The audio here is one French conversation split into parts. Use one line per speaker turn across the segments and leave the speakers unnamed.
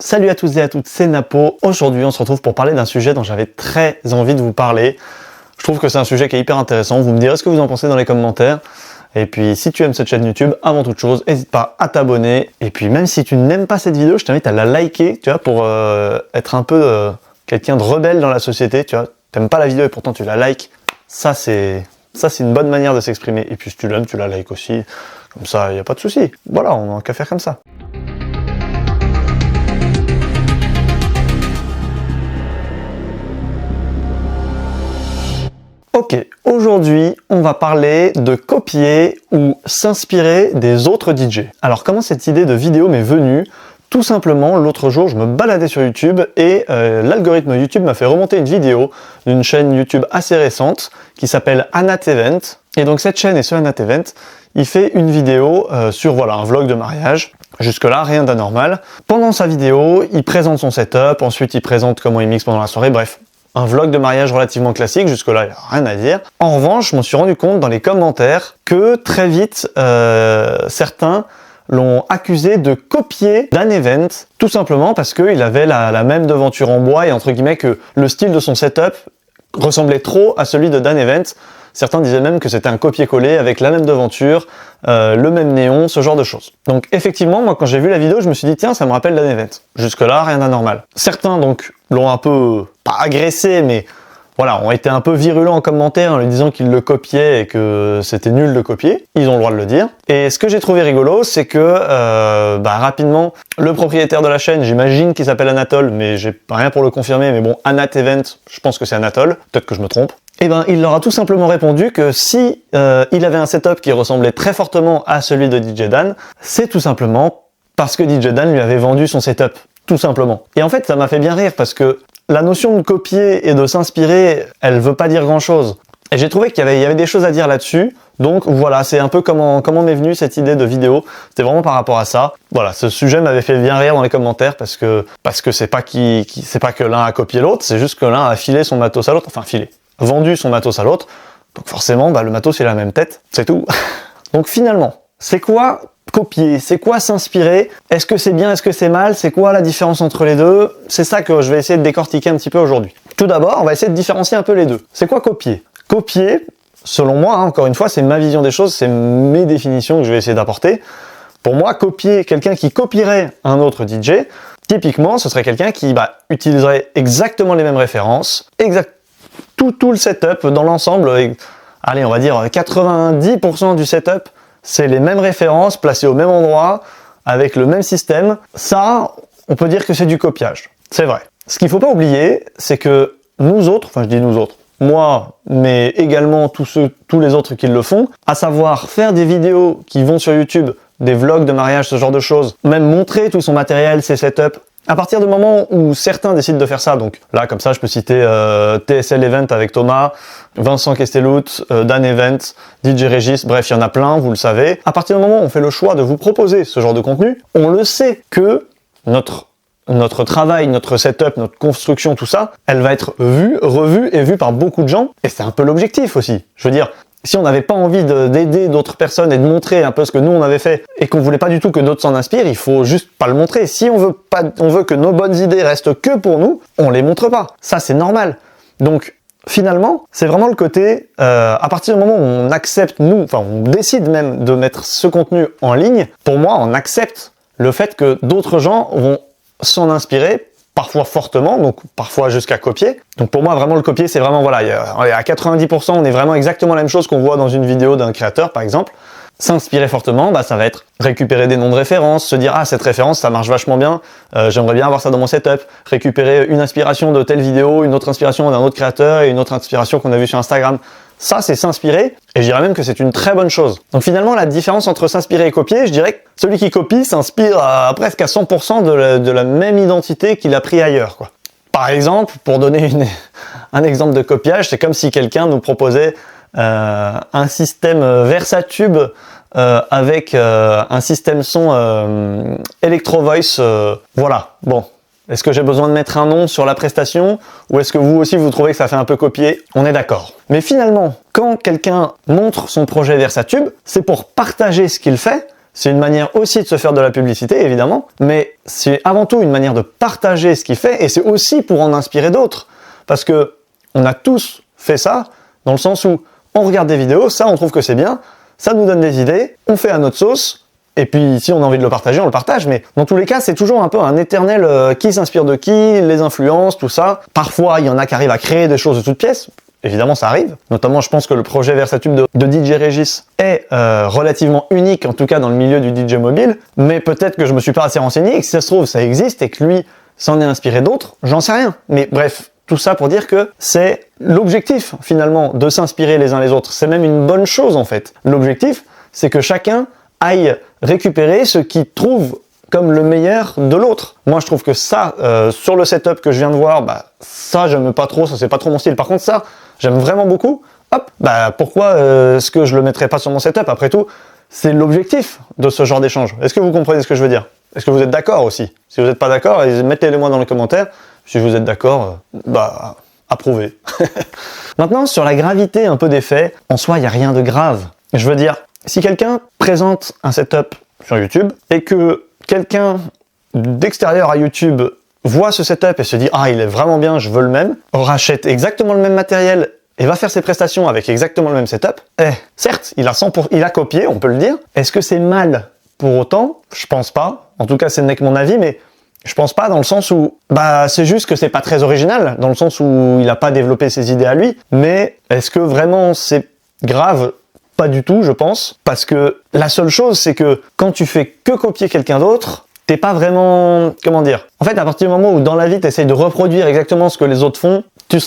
Salut à tous et à toutes, c'est Napo. Aujourd'hui, on se retrouve pour parler d'un sujet dont j'avais très envie de vous parler. Je trouve que c'est un sujet qui est hyper intéressant. Vous me direz ce que vous en pensez dans les commentaires. Et puis, si tu aimes cette chaîne YouTube, avant toute chose, n'hésite pas à t'abonner. Et puis, même si tu n'aimes pas cette vidéo, je t'invite à la liker, tu vois, pour être un peu quelqu'un de rebelle dans la société, tu vois. T'aimes pas la vidéo et pourtant tu la likes. Ça, c'est une bonne manière de s'exprimer. Et puis, si tu l'aimes, tu la likes aussi. Comme ça, il n'y a pas de souci. Voilà, on n'a qu'à faire comme ça. Ok, aujourd'hui, on va parler de copier ou s'inspirer des autres DJ. Alors, comment cette idée de vidéo m'est venue? Tout simplement, l'autre jour, je me baladais sur YouTube et l'algorithme YouTube m'a fait remonter une vidéo d'une chaîne YouTube assez récente qui s'appelle Anat Event. Et donc, cette chaîne et ce Anat Event, il fait une vidéo sur voilà, un vlog de mariage. Jusque-là, rien d'anormal. Pendant sa vidéo, il présente son setup, ensuite il présente comment il mixe pendant la soirée, bref. Un vlog de mariage relativement classique, jusque-là, il n'y a rien à dire. En revanche, je me suis rendu compte dans les commentaires que très vite, certains l'ont accusé de copier Dan Event, tout simplement parce qu'il avait la même devanture en bois et entre guillemets que le style de son setup ressemblait trop à celui de Dan Event. Certains disaient même que c'était un copier-coller avec la même devanture, le même néon, ce genre de choses. Donc effectivement, moi quand j'ai vu la vidéo, je me suis dit tiens, ça me rappelle Dan Event. Jusque-là, rien d'anormal. Certains donc l'ont un peu, pas agressé, mais voilà, ont été un peu virulents en commentaire en lui disant qu'ils le copiaient et que c'était nul de copier. Ils ont le droit de le dire. Et ce que j'ai trouvé rigolo, c'est que rapidement, le propriétaire de la chaîne, j'imagine qu'il s'appelle Anatole, mais j'ai rien pour le confirmer, mais bon, Anat Event, je pense que c'est Anatole, peut-être que je me trompe. Et ben, il leur a tout simplement répondu que si il avait un setup qui ressemblait très fortement à celui de DJ Dan, c'est tout simplement parce que DJ Dan lui avait vendu son setup, tout simplement. Et en fait, ça m'a fait bien rire parce que la notion de copier et de s'inspirer, elle veut pas dire grand-chose. Et j'ai trouvé qu'il y avait des choses à dire là-dessus. Donc voilà, c'est un peu comment m'est venue cette idée de vidéo. C'était vraiment par rapport à ça. Voilà, ce sujet m'avait fait bien rire dans les commentaires parce que c'est pas que l'un a copié l'autre, c'est juste que l'un a filé son matos à l'autre, enfin vendu son matos à l'autre. Donc forcément, le matos il a la même tête, c'est tout. Donc finalement, c'est quoi copier? C'est quoi s'inspirer? Est-ce que c'est bien? Est-ce que c'est mal? C'est quoi la différence entre les deux? C'est ça que je vais essayer de décortiquer un petit peu aujourd'hui. Tout d'abord, on va essayer de différencier un peu les deux. C'est quoi copier? Copier, selon moi, encore une fois, c'est ma vision des choses, c'est mes définitions que je vais essayer d'apporter. Pour moi, copier, quelqu'un qui copierait un autre DJ, typiquement, ce serait quelqu'un qui utiliserait exactement les mêmes références, tout le setup dans l'ensemble, allez, on va dire 90% du setup, c'est les mêmes références placées au même endroit, avec le même système. Ça, on peut dire que c'est du copiage. C'est vrai. Ce qu'il faut pas oublier, c'est que nous autres, enfin je dis nous autres, moi, mais également tous les autres qui le font, à savoir faire des vidéos qui vont sur YouTube, des vlogs de mariage, ce genre de choses, même montrer tout son matériel, ses setups. À partir du moment où certains décident de faire ça, donc là comme ça je peux citer TSL Event avec Thomas, Vincent Kestelout, Dan Event, DJ Régis, bref il y en a plein, vous le savez. À partir du moment où on fait le choix de vous proposer ce genre de contenu, on le sait que notre travail, notre setup, notre construction, tout ça, elle va être vue, revue et vue par beaucoup de gens. Et c'est un peu l'objectif aussi. Je veux dire, si on n'avait pas envie d'aider d'autres personnes et de montrer un peu ce que nous on avait fait et qu'on voulait pas du tout que d'autres s'en inspirent, il faut juste pas le montrer. Si on veut que nos bonnes idées restent que pour nous, on les montre pas. Ça c'est normal. Donc finalement, c'est vraiment le côté, à partir du moment où on accepte on décide même de mettre ce contenu en ligne, pour moi on accepte le fait que d'autres gens vont s'en inspirer, parfois fortement, donc parfois jusqu'à copier. Donc pour moi, vraiment le copier, c'est vraiment, voilà, à 90%, on est vraiment exactement la même chose qu'on voit dans une vidéo d'un créateur, par exemple. S'inspirer fortement, ça va être récupérer des noms de références, se dire « Ah, cette référence, ça marche vachement bien, j'aimerais bien avoir ça dans mon setup. » Récupérer une inspiration de telle vidéo, une autre inspiration d'un autre créateur et une autre inspiration qu'on a vue sur Instagram. Ça, c'est s'inspirer, et je dirais même que c'est une très bonne chose. Donc finalement, la différence entre s'inspirer et copier, je dirais que celui qui copie s'inspire presque à 100% de la même identité qu'il a pris ailleurs, quoi. Par exemple, pour donner un exemple de copiage, c'est comme si quelqu'un nous proposait un système Versatube avec un système son Electro Voice. Voilà, bon. Est-ce que j'ai besoin de mettre un nom sur la prestation ou est-ce que vous aussi vous trouvez que ça fait un peu copier? On est d'accord. Mais finalement, quand quelqu'un montre son projet Versatube, c'est pour partager ce qu'il fait, c'est une manière aussi de se faire de la publicité, évidemment, mais c'est avant tout une manière de partager ce qu'il fait, et c'est aussi pour en inspirer d'autres. Parce que on a tous fait ça, dans le sens où on regarde des vidéos, ça on trouve que c'est bien, ça nous donne des idées, on fait à notre sauce, et puis si on a envie de le partager, on le partage, mais dans tous les cas, c'est toujours un peu un éternel qui s'inspire de qui, les influences, tout ça. Parfois, il y en a qui arrivent à créer des choses de toutes pièces. Évidemment, ça arrive. Notamment, je pense que le projet Versatube de DJ Régis est relativement unique, en tout cas dans le milieu du DJ mobile. Mais peut-être que je me suis pas assez renseigné, et que si ça se trouve, ça existe, et que lui s'en est inspiré d'autres. J'en sais rien. Mais bref, tout ça pour dire que c'est l'objectif, finalement, de s'inspirer les uns les autres. C'est même une bonne chose, en fait. L'objectif, c'est que chacun aille récupérer ce qu'il trouve comme le meilleur de l'autre. Moi, je trouve que ça, sur le setup que je viens de voir, bah, ça, j'aime pas trop, ça, c'est pas trop mon style. Par contre, ça, j'aime vraiment beaucoup. Hop, bah, pourquoi est-ce que je le mettrais pas sur mon setup? Après tout, c'est l'objectif de ce genre d'échange. Est-ce que vous comprenez ce que je veux dire? Est-ce que vous êtes d'accord aussi? Si vous n'êtes pas d'accord, mettez-le moi dans les commentaires. Si vous êtes d'accord, bah, approuvez. Maintenant, sur la gravité un peu des faits, en soi, il n'y a rien de grave. Je veux dire, si quelqu'un présente un setup sur YouTube et que quelqu'un d'extérieur à YouTube voit ce setup et se dit « Ah, il est vraiment bien, je veux le même », rachète exactement le même matériel et va faire ses prestations avec exactement le même setup, certes, il a copié, on peut le dire. Est-ce que c'est mal pour autant? Je pense pas. En tout cas, ce n'est que mon avis, mais je pense pas, dans le sens où, bah, c'est juste que c'est pas très original, dans le sens où il a pas développé ses idées à lui. Mais est-ce que vraiment c'est grave? Pas du tout, je pense, parce que la seule chose, c'est que quand tu fais que copier quelqu'un d'autre, t'es pas vraiment, comment dire, en fait, à partir du moment où dans la vie, t'essayes de reproduire exactement ce que les autres font,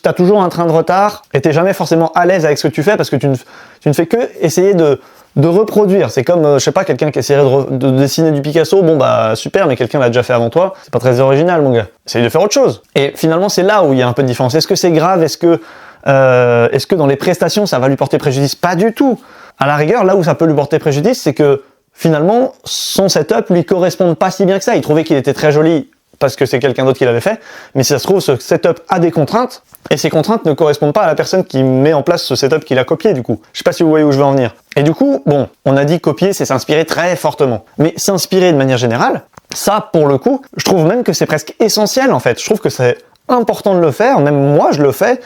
t'as toujours un train de retard et t'es jamais forcément à l'aise avec ce que tu fais, parce que tu ne fais que essayer de reproduire. C'est comme, je sais pas, quelqu'un qui essaierait de dessiner du Picasso, bon bah super, mais quelqu'un l'a déjà fait avant toi, c'est pas très original, mon gars. Essaye de faire autre chose. Et finalement, c'est là où il y a un peu de différence. Est-ce que c'est grave? Est-ce que dans les prestations, ça va lui porter préjudice? Pas du tout. À la rigueur, là où ça peut lui porter préjudice, c'est que finalement, son setup lui correspond pas si bien que ça. Il trouvait qu'il était très joli parce que c'est quelqu'un d'autre qui l'avait fait, mais si ça se trouve, ce setup a des contraintes, et ces contraintes ne correspondent pas à la personne qui met en place ce setup qu'il a copié, du coup. Je sais pas si vous voyez où je veux en venir. Et du coup, bon, on a dit copier, c'est s'inspirer très fortement. Mais s'inspirer de manière générale, ça, pour le coup, je trouve même que c'est presque essentiel, en fait. Je trouve que c'est important de le faire, même moi, je le fais.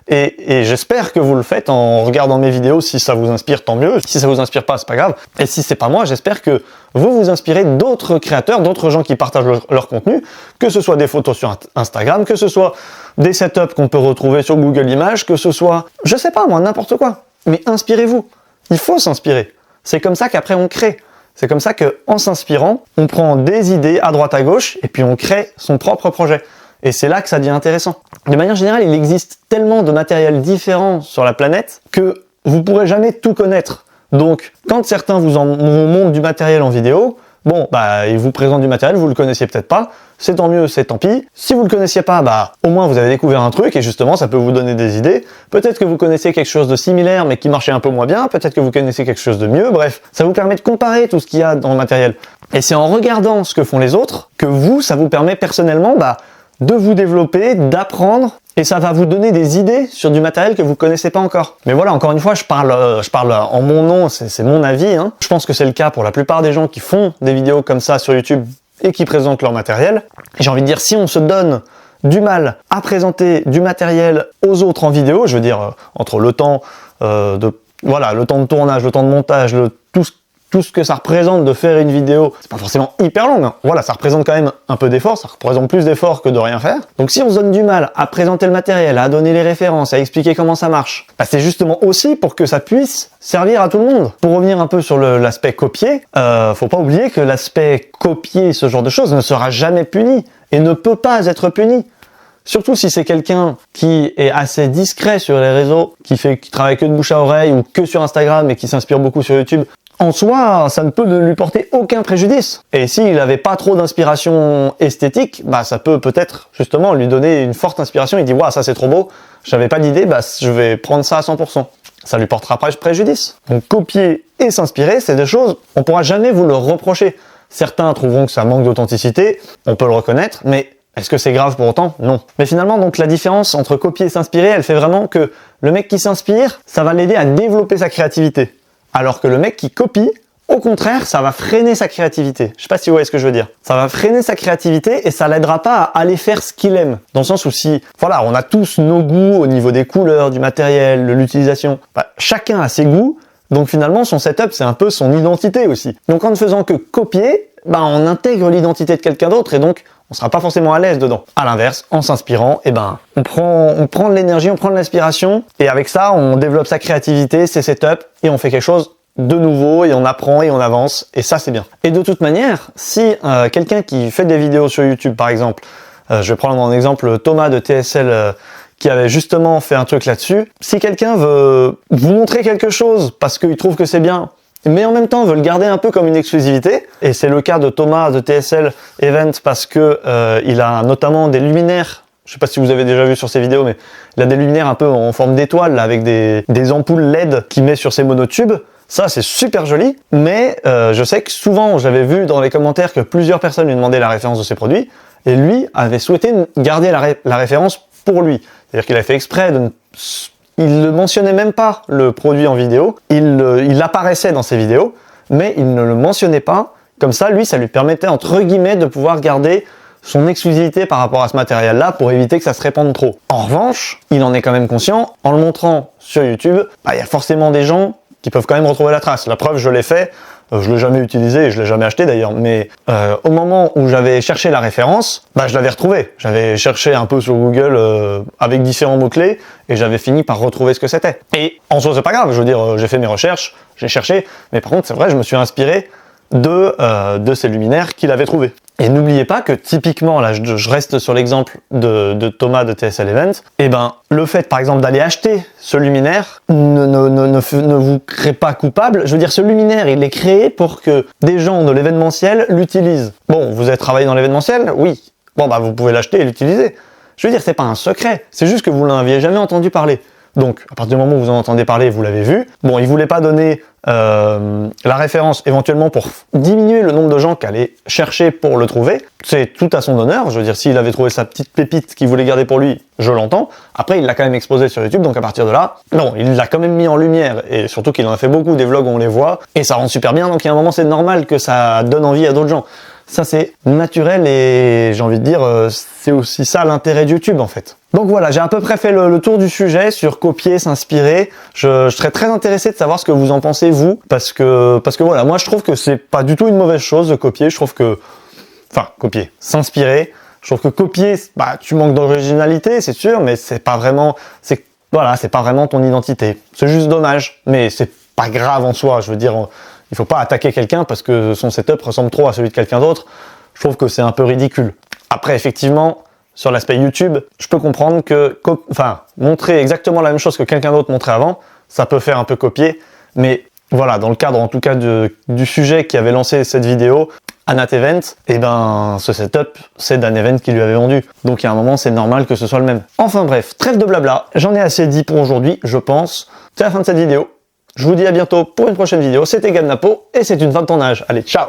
Et j'espère que vous le faites en regardant mes vidéos. Si ça vous inspire, tant mieux. Si ça vous inspire pas, c'est pas grave. Et si c'est pas moi, j'espère que vous vous inspirez d'autres créateurs, d'autres gens qui partagent leur contenu, que ce soit des photos sur Instagram, que ce soit des setups qu'on peut retrouver sur Google Images, que ce soit, je sais pas moi, n'importe quoi. Mais inspirez-vous. Il faut s'inspirer. C'est comme ça qu'après on crée. C'est comme ça qu'en s'inspirant, on prend des idées à droite à gauche et puis on crée son propre projet. Et c'est là que ça devient intéressant. De manière générale, il existe tellement de matériel différent sur la planète que vous pourrez jamais tout connaître. Donc, quand certains vous montrent du matériel en vidéo, bon, bah, ils vous présentent du matériel, vous le connaissiez peut-être pas, c'est tant mieux, c'est tant pis. Si vous le connaissiez pas, bah, au moins vous avez découvert un truc et justement, ça peut vous donner des idées. Peut-être que vous connaissez quelque chose de similaire mais qui marchait un peu moins bien, peut-être que vous connaissez quelque chose de mieux, bref. Ça vous permet de comparer tout ce qu'il y a dans le matériel. Et c'est en regardant ce que font les autres que vous, ça vous permet personnellement, bah, de vous développer, d'apprendre, et ça va vous donner des idées sur du matériel que vous connaissez pas encore. Mais voilà, encore une fois, je parle en mon nom, c'est mon avis, hein. Je pense que c'est le cas pour la plupart des gens qui font des vidéos comme ça sur YouTube et qui présentent leur matériel. Et j'ai envie de dire, si on se donne du mal à présenter du matériel aux autres en vidéo, je veux dire, entre le temps le temps de tournage, le temps de montage, tout ce que ça représente de faire une vidéo, c'est pas forcément hyper long, hein. Voilà, ça représente quand même un peu d'effort, ça représente plus d'effort que de rien faire. Donc si on se donne du mal à présenter le matériel, à donner les références, à expliquer comment ça marche, bah c'est justement aussi pour que ça puisse servir à tout le monde. Pour revenir un peu sur l'aspect copier, faut pas oublier que l'aspect copier, ce genre de choses, ne sera jamais puni et ne peut pas être puni. Surtout si c'est quelqu'un qui est assez discret sur les réseaux, qui travaille que de bouche à oreille ou que sur Instagram et qui s'inspire beaucoup sur YouTube. En soi, ça ne peut lui porter aucun préjudice. Et s'il n'avait pas trop d'inspiration esthétique, bah ça peut peut-être justement lui donner une forte inspiration. Il dit « Waouh, ça c'est trop beau, j'avais pas d'idée, bah je vais prendre ça à 100%. » Ça lui portera pas préjudice. Donc copier et s'inspirer, c'est des choses, on pourra jamais vous le reprocher. Certains trouveront que ça manque d'authenticité, on peut le reconnaître, mais est-ce que c'est grave pour autant? Non. Mais finalement, donc la différence entre copier et s'inspirer, elle fait vraiment que le mec qui s'inspire, ça va l'aider à développer sa créativité. Alors que le mec qui copie, Au contraire, ça va freiner sa créativité. Je sais pas si vous voyez ce que je veux dire. Ça va freiner sa créativité et ça l'aidera pas à aller faire ce qu'il aime. Dans le sens où si, voilà, on a tous nos goûts au niveau des couleurs, du matériel, de l'utilisation. Bah, chacun a ses goûts. Donc finalement, son setup, c'est un peu son identité aussi. Donc en ne faisant que copier, bah, on intègre l'identité de quelqu'un d'autre et donc on sera pas forcément à l'aise dedans. À l'inverse, en s'inspirant, eh ben, on prend de l'énergie, on prend de l'inspiration et avec ça, on développe sa créativité, ses setups et on fait quelque chose de nouveau et on apprend et on avance et ça c'est bien. Et de toute manière, si quelqu'un qui fait des vidéos sur YouTube par exemple, je vais prendre en exemple Thomas de TSL qui avait justement fait un truc là-dessus, si quelqu'un veut vous montrer quelque chose parce qu'il trouve que c'est bien, mais en même temps veut le garder un peu comme une exclusivité, et c'est le cas de Thomas de TSL Event parce que il a notamment des luminaires. Je sais pas si vous avez déjà vu sur ses vidéos, mais il a des luminaires un peu en forme d'étoile avec des ampoules LED qu'il met sur ses monotubes. Ça, c'est super joli, mais je sais que souvent, j'avais vu dans les commentaires que plusieurs personnes lui demandaient la référence de ses produits, et lui avait souhaité garder la référence pour lui. C'est-à-dire qu'il a fait exprès de... Il ne mentionnait même pas le produit en vidéo, il apparaissait dans ses vidéos, mais il ne le mentionnait pas. Comme ça, lui, ça lui permettait, entre guillemets, de pouvoir garder son exclusivité par rapport à ce matériel-là pour éviter que ça se répande trop. En revanche, il en est quand même conscient, en le montrant sur YouTube, bah, y a forcément des gens qui peuvent quand même retrouver la trace. La preuve, je l'ai fait, je l'ai jamais utilisé et je l'ai jamais acheté d'ailleurs, mais au moment où j'avais cherché la référence, bah, je l'avais retrouvée. J'avais cherché un peu sur Google avec différents mots-clés et j'avais fini par retrouver ce que c'était. Et en soi, c'est pas grave, je veux dire, j'ai fait mes recherches, j'ai cherché, mais par contre, c'est vrai, je me suis inspiré de ces luminaires qu'il avait trouvés. Et n'oubliez pas que typiquement, là je reste sur l'exemple de Thomas de TSL Event, et ben le fait par exemple d'aller acheter ce luminaire ne vous crée pas coupable. Je veux dire, ce luminaire il est créé pour que des gens de l'événementiel l'utilisent. Bon, vous avez travaillé dans l'événementiel? Oui. Bon bah vous pouvez l'acheter et l'utiliser. Je veux dire, c'est pas un secret, c'est juste que vous n'en aviez jamais entendu parler. Donc, à partir du moment où vous en entendez parler, vous l'avez vu. Bon, il voulait pas donner la référence éventuellement pour diminuer le nombre de gens qui allaient chercher pour le trouver. C'est tout à son honneur. Je veux dire, s'il avait trouvé sa petite pépite qu'il voulait garder pour lui, je l'entends. Après, il l'a quand même exposé sur YouTube, donc à partir de là, non, il l'a quand même mis en lumière. Et surtout qu'il en a fait beaucoup, des vlogs où on les voit, et ça rend super bien. Donc, il y a un moment, c'est normal que ça donne envie à d'autres gens. Ça, c'est naturel et j'ai envie de dire, c'est aussi ça l'intérêt de YouTube en fait. Donc voilà, j'ai à peu près fait le tour du sujet sur copier, s'inspirer. Je serais très intéressé de savoir ce que vous en pensez vous, parce que voilà, moi je trouve que c'est pas du tout une mauvaise chose de copier. Je trouve que, enfin, copier, s'inspirer. Je trouve que copier, bah, tu manques d'originalité, c'est sûr, mais c'est pas vraiment, c'est pas vraiment ton identité. C'est juste dommage, mais c'est pas grave en soi. Je veux dire. Il faut pas attaquer quelqu'un parce que son setup ressemble trop à celui de quelqu'un d'autre. Je trouve que c'est un peu ridicule. Après, effectivement, sur l'aspect YouTube, je peux comprendre que, montrer exactement la même chose que quelqu'un d'autre montrait avant, ça peut faire un peu copier. Mais voilà, dans le cadre en tout cas du sujet qui avait lancé cette vidéo, Anat Event, et ben ce setup, c'est d'un event qui lui avait vendu. Donc il y a un moment, c'est normal que ce soit le même. Enfin bref, trêve de blabla. J'en ai assez dit pour aujourd'hui, je pense. C'est la fin de cette vidéo. Je vous dis à bientôt pour une prochaine vidéo. C'était Gab Napo et c'est une fin de tournage. Allez, ciao!